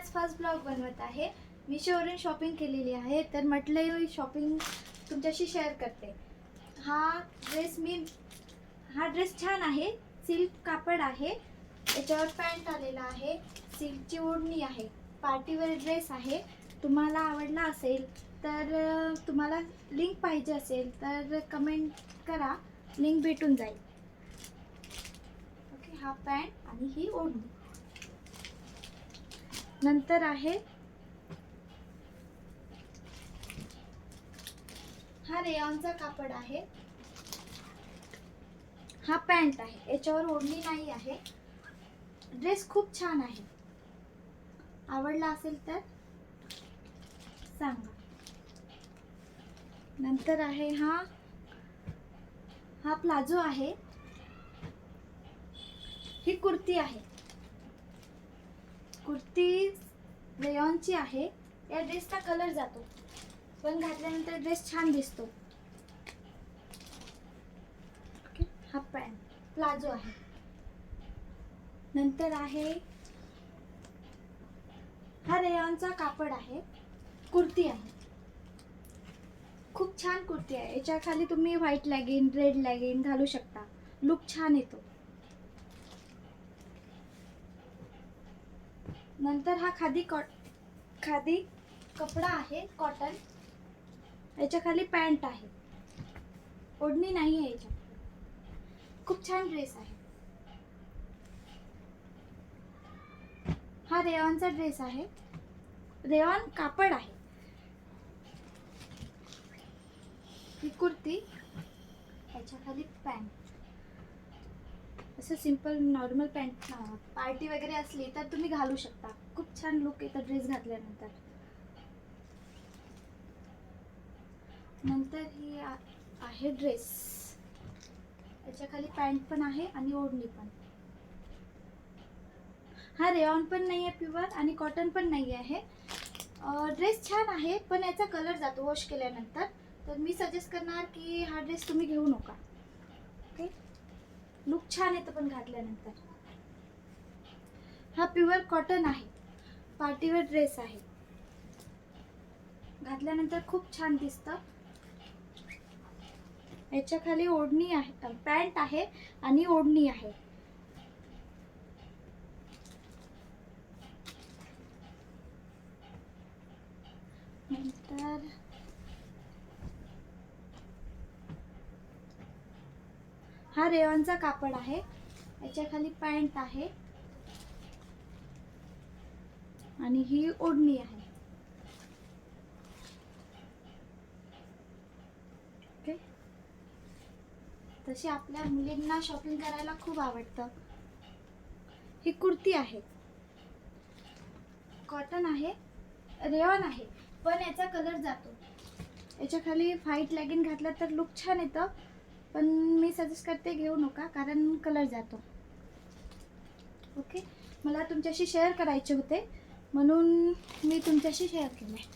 Fast blog बनवत आहे. मीशोवरून shopping केलेली आहे, तर म्हटलं शॉपिंग तुमच्याशी शेअर करते. हा ड्रेस छान आहे. सिल्क कापड आहे, याच्यावर पॅन्ट आलेला आहे, सिल्कची ओढणी आहे, पार्टीवेअर ड्रेस आहे. तुम्हाला आवडला असेल तर तुम्हाला लिंक पाहिजे असेल तर कमेंट करा, लिंक भेटून जाईल. ओके, हा पॅन्ट आणि ही ओढणी. नंतर आहे हा रेयॉनचा कापड आहे. हा पॅन्ट आहे, याच्यावर ओढणी नाही आहे. ड्रेस खूप छान आहे. आवडला असेल तर सांगा. नंतर आहे हा प्लाझो आहे. ही कुर्ती आहे. कुर्ती रेयॉनची आहे. या ड्रेसचा कलर जातो, पण घातल्यानंतर ड्रेस छान दिसतो. हा पॅन्ट प्लाझो आहे. नंतर आहे हा रेयॉनचा कापड आहे. कुर्ती आहे, खूप छान कुर्ती आहे. याच्या खाली तुम्ही व्हाईट लॅगिन, रेड लॅगिन घालू शकता. लुक छान येतो. नंतर हा खादी कपडा आहे, कॉटन. याच्या खाली पॅन्ट आहे, ओढणी नाही आहे याच्या. खूप छान ड्रेस आहे. हा रेयॉनचा ड्रेस आहे. रेयॉन कापड आहे. ही कुर्ती, याच्या खाली पॅन्ट. असं सिंपल नॉर्मल पॅन्ट, पार्टी वगैरे असली तर तुम्ही घालू शकता. खूप छान लुक येतो ड्रेस घातल्यानंतर. नंतर ही आहे ड्रेस. याच्या खाली पॅन्ट पण आहे आणि ओढणी पण. हा रेयॉन पण नाही आहे प्युअर आणि कॉटन पण नाही आहे. ड्रेस छान आहे, पण याचा कलर जातो वॉश केल्यानंतर. तर मी सजेस्ट करणार की हा ड्रेस तुम्ही घेऊ नका. ओके, लुक छान येतं पण घातल्यानंतर. हा प्युअर कॉटन आहे, पार्टीवेअर ड्रेस आहे. घातल्यानंतर खूप छान दिसतं. याच्या खाली ओढणी आहे, पॅन्ट आहे आणि ओढणी आहे. नंतर हा रेयॉनचा कापड आहे. याच्या खाली पॅन्ट आहे आणि ही ओढणी आहे. ओके, तशी आपल्या मुलींना शॉपिंग करायला खूप आवडतं. ही कुर्ती आहे, कॉटन आहे, रेयॉन आहे, पण याचा कलर जातो. याच्या खाली व्हाईट लॅगिन घातलं तर लुक छान येतं, पण मी सजेस्ट करते घेऊ नका, कारण कलर जातो. ओके, मला तुमच्याशी शेअर करायचे होते म्हणून मी तुमच्याशी शेअर केले.